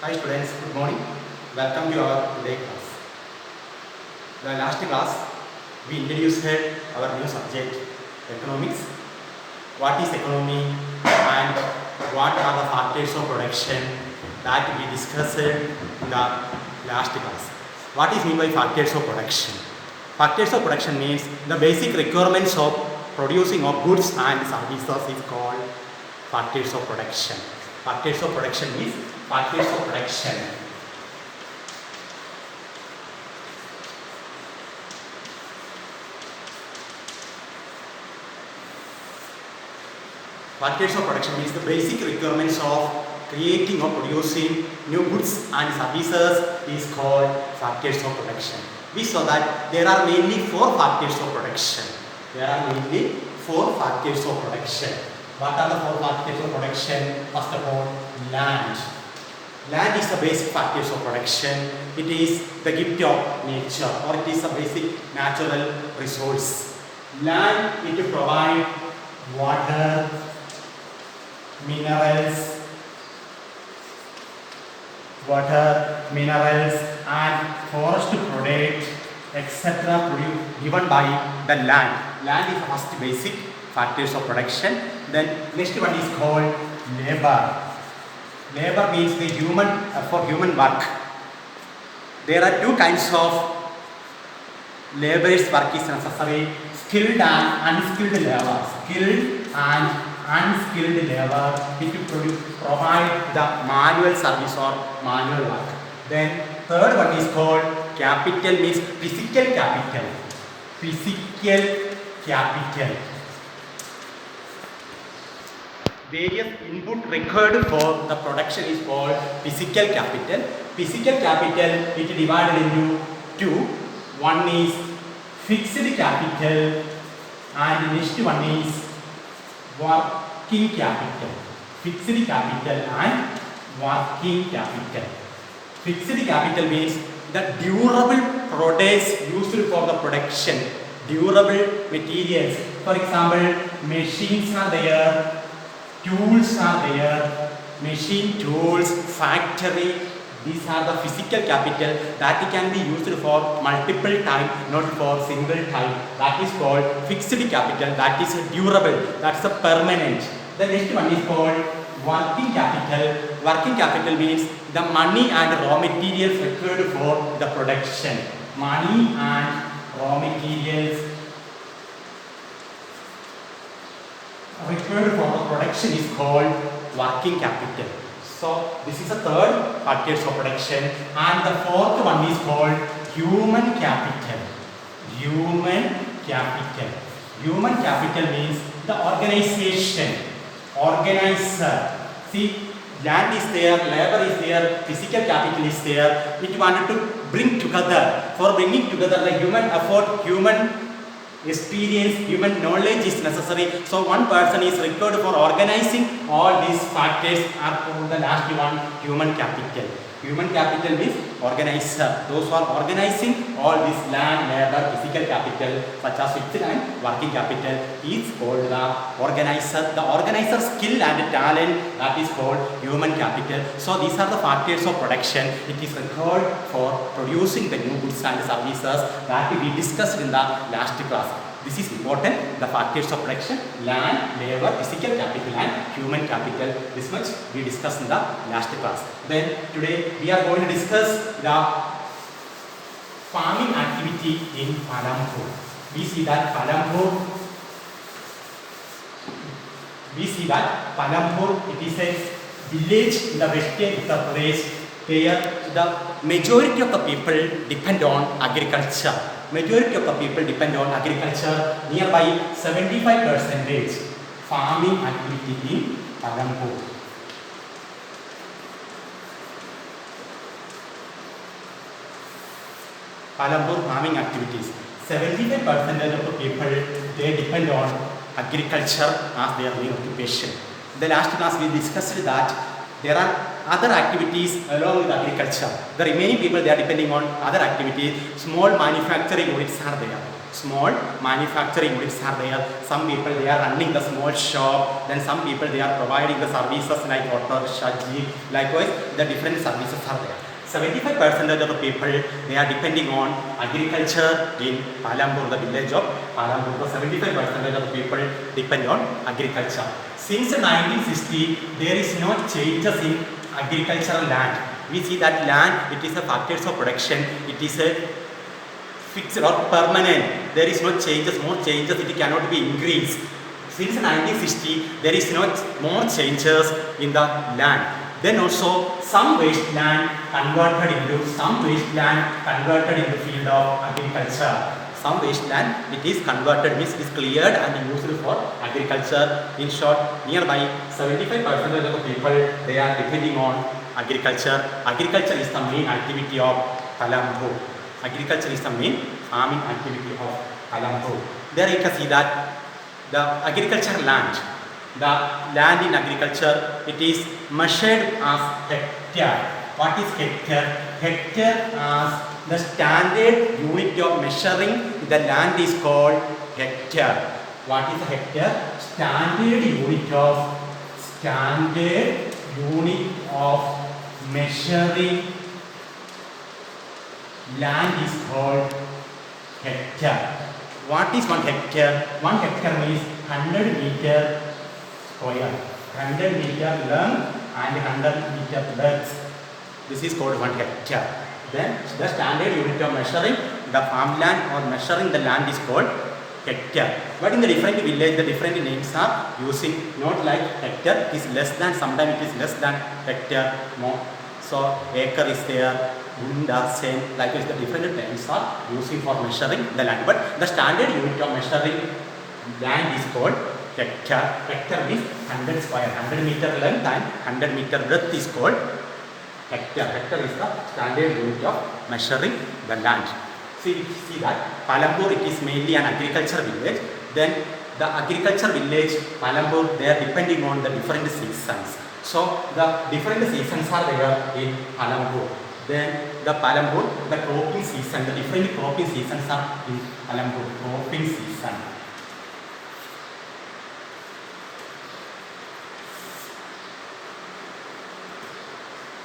Hi students, good morning. Welcome to our today class. The last class we introduced our new subject economics. What is economy and what are the factors of production that we discussed in the last class. What is mean by factors of production? Factors of production means the basic requirements of producing of goods and services is called factors of production. Factors of production means factors of production. Factors of production means the basic requirements of creating or producing new goods and services is called factors of production. We saw that there are mainly four factors of production. There are mainly four factors of production. What are the four factors of production? First of all, land. Land is the basic factors of production. It is the gift of nature, or it is a basic natural resource. Land, it provides water, minerals, and forest product, etc. given by the land. Land is the first basic factors of production. Then next one is called labor. Labor means the human work. There are two kinds of laborers work is necessary: skilled and unskilled labor. Skilled and unskilled labor, it will provide the manual service or manual work. Then third one is called capital, means physical capital. Physical capital. Various input required for the production is called physical capital. Physical capital, it is divided into two. One is fixed capital and next one is working capital. Fixed capital and working capital. Fixed capital means the durable products used for the production. Durable materials. For example, machines are there, tools are there, machine tools, factory. These are the physical capital that can be used for multiple time, not for single time. That is called fixed capital. That is durable. That is a permanent. The next one is called working capital. Working capital means the money and raw materials required for the production. Money and raw materials required for the production is called working capital. So this is the third factors of production, and the fourth one is called human capital. Human capital. Human capital means the organization, organizer. See, land is there, labor is there, physical capital is there. It wanted to bring together. For bringing together, the human effort, human experience, human knowledge is necessary. So one person is required for organizing all these factors are called the last one, human capital. Human capital means organizer. Those who are organizing all this land, labor, physical capital such as fixed and working capital is called the organizer. The organizer's skill and talent, that is called human capital. So these are the factors of production. It is required for producing the new goods and services that we discussed in the last class. This is important. The factors of production: land, labor, physical capital and human capital. This much we discussed in the last class. Then today we are going to discuss the farming activity in Palampur. We see that Palampur, it is a village in the western Uttar Pradesh. There the majority of the people depend on agriculture. Majority of the people depend on agriculture. Nearby 75% farming activity in Palampur. Palampur farming activities. 75% of the people, they depend on agriculture as their main occupation. The last class we discussed that there are other activities along with agriculture. The remaining people, they are depending on other activities. Small manufacturing units are there. Small manufacturing units are there. Some people they are running the small shop. Then some people they are providing the services like auto rickshaw, jeep. Likewise, the different services are there. 75% of the people they are depending on agriculture in Palambur, the village of Palambur. The 75% of the people depend on agriculture. Since 1960, there is no changes in agricultural land. We see that land, it is a factors of production. It is a fixed or permanent. There is no changes, more changes. It cannot be increased. Since 1960, there is no more changes in the land. Then also some wasteland converted into field of agriculture. Some wasteland it is converted, means it is cleared and used for agriculture. In short, nearby 75% of the people they are depending on agriculture. Agriculture is the main activity of Palambur. Agriculture is the main farming activity of Palambur. There you can see that the agricultural land. The land in agriculture, it is measured as hectare. What is hectare? Hectare as the standard unit of measuring the land is called hectare. What is a hectare? Standard unit of measuring land is called hectare. What is 1 hectare? 1 hectare means 100 meter square, 100 meter length and 100 meter breadth. This is called 1 hectare. Then the standard unit of measuring the farmland or measuring the land is called hectare. But in the different village, the different names are using, not like hectare, it is less than, sometimes it is less than hectare, more. So acre is there, gunda, sen, likewise the different terms are using for measuring the land. But the standard unit of measuring land is called hectare. Hectare means 100 square, 100 meter length and 100 meter breadth is called hectare. Hectare is the standard unit of measuring the land. See that Palambur it is mainly an agriculture village. Then the agriculture village Palambur they are depending on the different seasons. So the different seasons are there in Palambur. Then the Palambur, the cropping season, the different cropping seasons are in Palambur. Cropping season.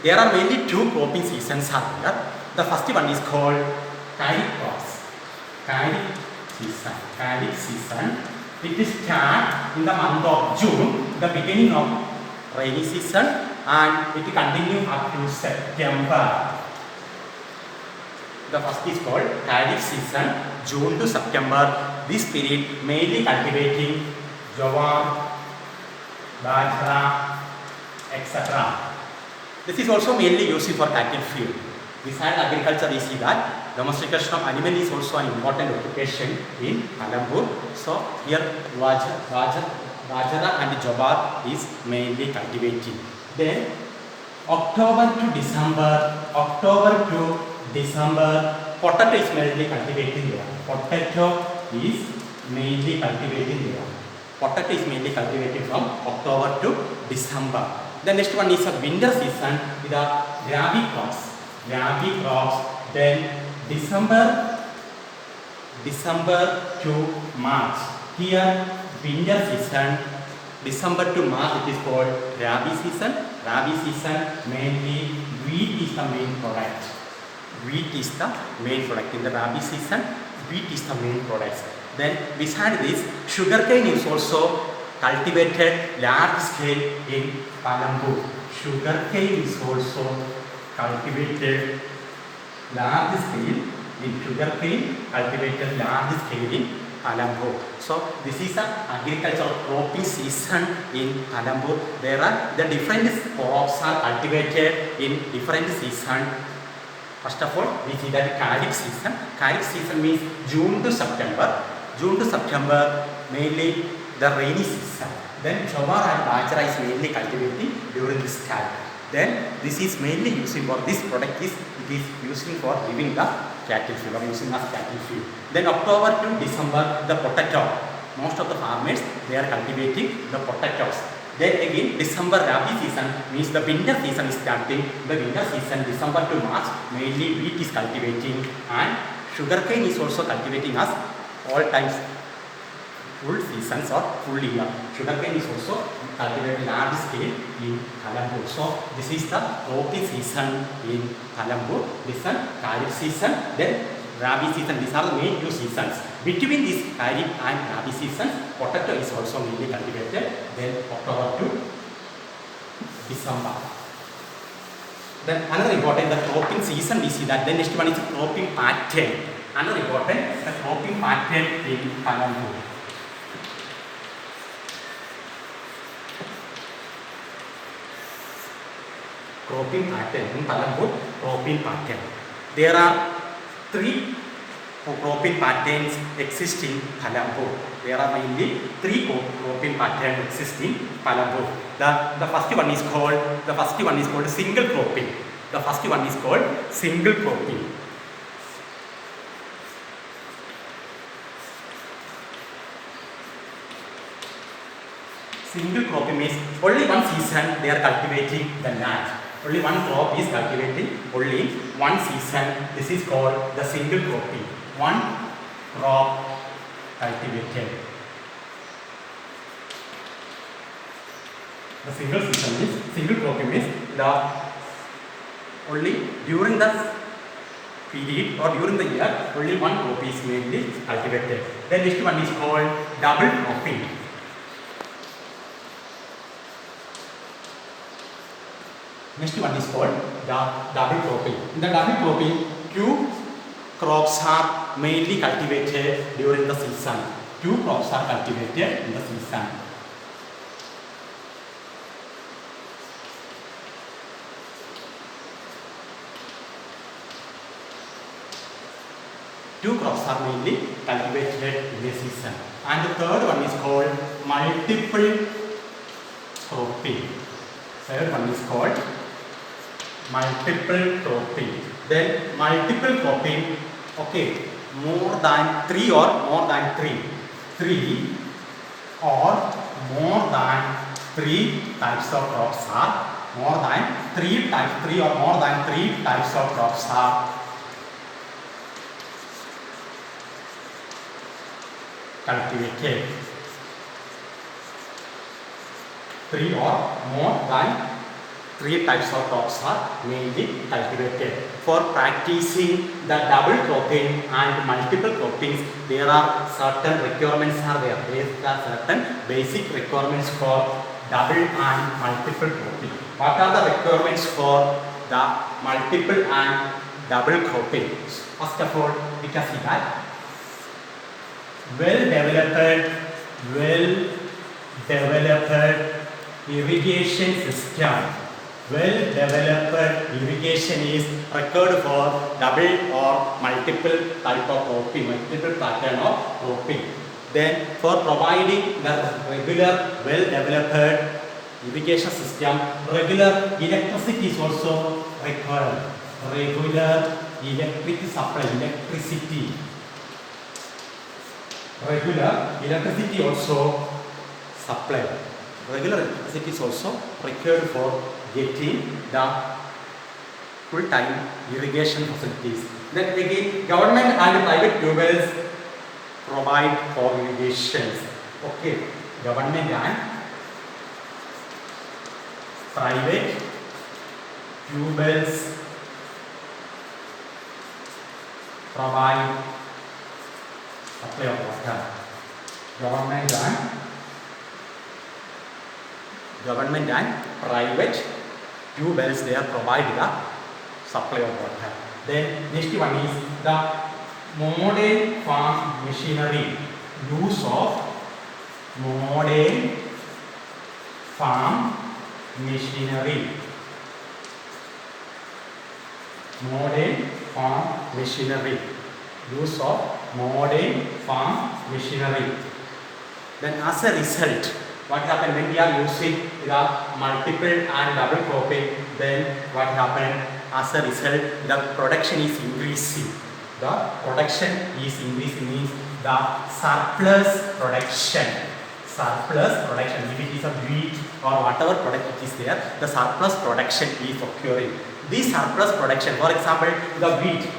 There are mainly 2 cropping seasons are there. The first one is called Kharif crops. Kharif season. It is start in the month of June, the beginning of rainy season, and it continues up to September. The first is called Kharif season, June to September. This period mainly cultivating jowar, bajra, etc. This is also mainly used for cattle feed. Besides agriculture, we see that domestication of animal is also an important occupation in Palambur. So here bajra and jowar is mainly cultivated. Then October to December, potato is mainly cultivated there. Potato is mainly cultivated from October to December. The next one is a winter season with the rabi crops. Then December to March. Here winter season, December to March it is called rabi season. Rabi season mainly wheat is the main product. In the rabi season, wheat is the main product. Then beside this, sugarcane is also cultivated large scale in Palambur. Sugarcane is also cultivated large scale in Palambur. So this is an agricultural cropping season in Palambur. There are the different crops are cultivated in different season. First of all, we see that Kharif season. Kharif season means June to September. Mainly the rainy season. Then jowar and bajra is mainly cultivating during this time. Then this is mainly using for this product is it is using for giving the cattle feed or using as cattle feed. Then October to December the potato. Most of the farmers they are cultivating the potatoes. Then again December rabi season means the winter season is starting. The winter season December to March mainly wheat is cultivating and sugarcane is also cultivating as all times, full seasons or full year. Sugarcane is also cultivated large scale in Kalambur. So this is the cropping season in Kalambur. This is Kharif season, then Rabi season. These are the main two seasons. Between this Kharif and Rabi seasons, potato is also mainly cultivated. Then October to December. Then another important, the cropping season we see that. Then next one is the cropping pattern. Another important, the cropping pattern in Kalambur. Cropping pattern in Kalambur, cropping pattern. There are three cropping patterns exist in Kalambur. There are mainly three cropping patterns exist in Kalambur. The first one is called single cropping. The first one is called single cropping. Single cropping means only one season they are cultivating the land. Only one crop is cultivating only one season. This is called the single cropping. One crop cultivated. The single cropping means the only during the period or during the year only one crop is mainly cultivated. Then next one is called double cropping. Next one is called the double cropping. In the double cropping, two crops are mainly cultivated during the season. Two crops are cultivated in the season. Two crops are mainly cultivated in the season. And the third one is called multiple cropping. Third one is called multiple cropping. Then multiple cropping, okay, more than three or more than three. Three or more than three types of crops are more than three or more than three types of crops are cultivated. Three or more than three types of crops are mainly cultivated. For practicing the double cropping and multiple croppings, there are certain requirements are there. There are certain basic requirements for double and multiple cropping. What are the requirements for the multiple and double cropping? First of all, we can see that well-developed irrigation system. Well-developed irrigation is required for double or multiple type of cropping, multiple pattern of cropping. Then for providing the regular well-developed irrigation system, regular electricity is also required. Regular electric supply, electricity. Regular electricity also supplied. Regular electricity is also required for getting the full-time irrigation facilities. Then again, government and private tubewells provide for irrigations. Okay, government and private tubewells provide supply of water. Government and private tubewells, they are provide the supply of water. Then next one is the modern farm machinery. Use of modern farm machinery. Modern farm machinery. Use of modern farm machinery. Then as a result, what happens when we are using the multiple and double cropping, then what happens as a result, the production is increasing. The production is increasing means the surplus production. Surplus production, if it is a wheat or whatever product it is there, the surplus production is occurring. This surplus production, for example, the wheat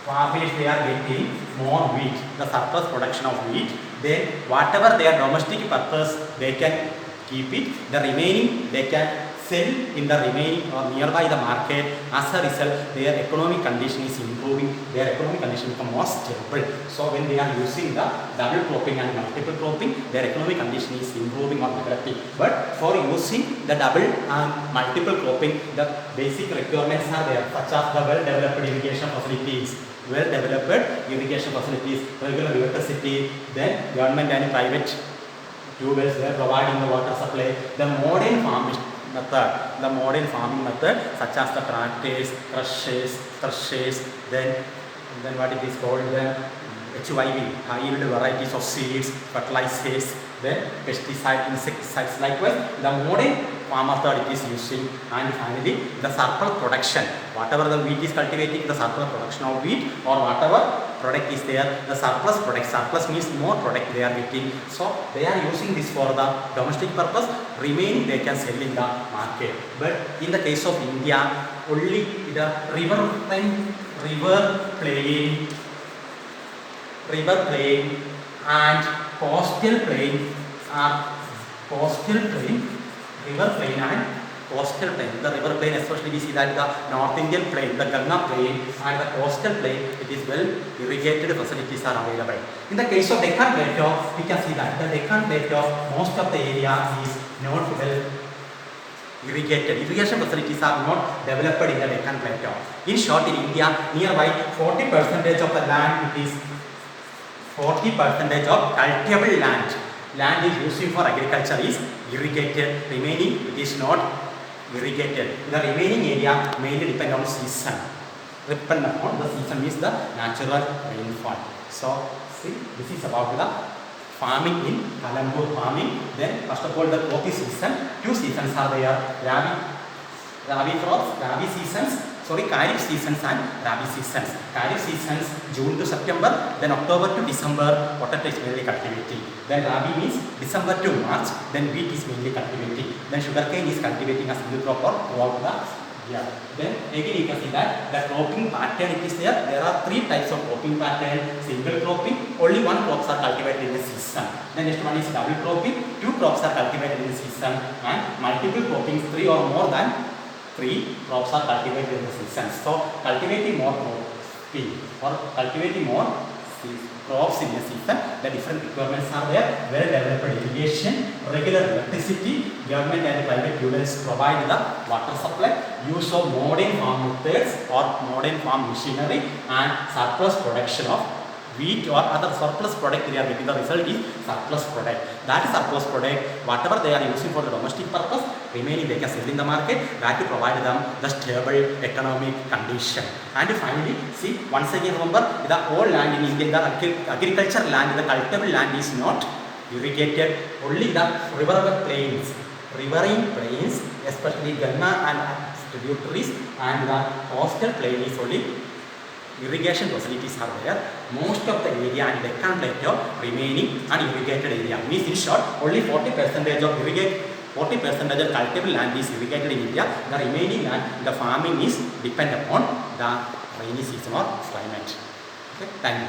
farmers they are getting more wheat, the surplus production of wheat. Then whatever their domestic purpose they can keep it, the remaining they can sell in the remaining or nearby the market. As a result, their economic condition is improving, their economic condition become more stable. So when they are using the double cropping and multiple cropping, their economic condition is improving or developing. But for using the double and multiple cropping, the basic requirements are there, such as the well-developed irrigation facilities, regular electricity, then government and private tubes were providing the water supply. The modern farming method, such as the tractors, crushers, then what it is called, the HYV, high yield varieties of seeds, fertilizers, then pesticide, insecticides. Likewise, the modern farm method it is using. And finally, the surplus production, whatever the wheat is cultivating, the surplus production of wheat or whatever product is there, the surplus product, surplus means more product they are getting. So they are using this for the domestic purpose, remaining they can sell in the market. But in the case of India, only the river plain and coastal plain river plain and coastal plain. The river plain, especially we see that the North Indian plain, the Ganga plain and the coastal plain, it is well irrigated facilities are available. In the case of Deccan Plateau, we can see that the Deccan Plateau, most of the area is not well irrigated. Irrigation facilities are not developed in the Deccan Plateau. In short, in India, nearby 40% of the land, it is 40% of cultivable land is used for agriculture is irrigated, remaining it is not irrigated. The remaining area mainly depend on season. Depend upon the season means the natural rainfall. So see, this is about the farming in Kalambur farming. Then first of all, the coffee season, 2 seasons are there, Kharif seasons and Rabi seasons. Kharif seasons June to September, then October to December, potato is mainly cultivating. Then Rabi means December to March, then wheat is mainly cultivating. Then sugarcane is cultivating as single crop throughout the year. Then again you can see that the cropping pattern it is there. There are 3 types of cropping pattern. Single cropping, only 1 crops are cultivated in a season. Then next one is double cropping, 2 crops are cultivated in a season. And multiple cropping, 3 or more than 3 crops are cultivated in the season. So cultivating more cropping or cultivating more crops in a season, the different requirements are there. Well developed irrigation, regular electricity, government and private users provide the water supply, use of modern farm methods or modern farm machinery, and surplus production of wheat or other surplus product they are getting. The result is surplus product. That is surplus product, whatever they are using for the domestic purpose, remaining they can sell in the market, that to provide them the stable economic condition. And finally, see, once again remember, the whole land in India, the agriculture land, the cultivable land is not irrigated, only the riverine plains, especially Ganga and tributaries, and the coastal plain is only irrigation facilities are there. Most of the area and Deccan Plateau remaining unirrigated area. Means in short, only 40% of cultivable land is irrigated in India. The remaining land, the farming is depend upon the rainy season or climate. Okay, thank you.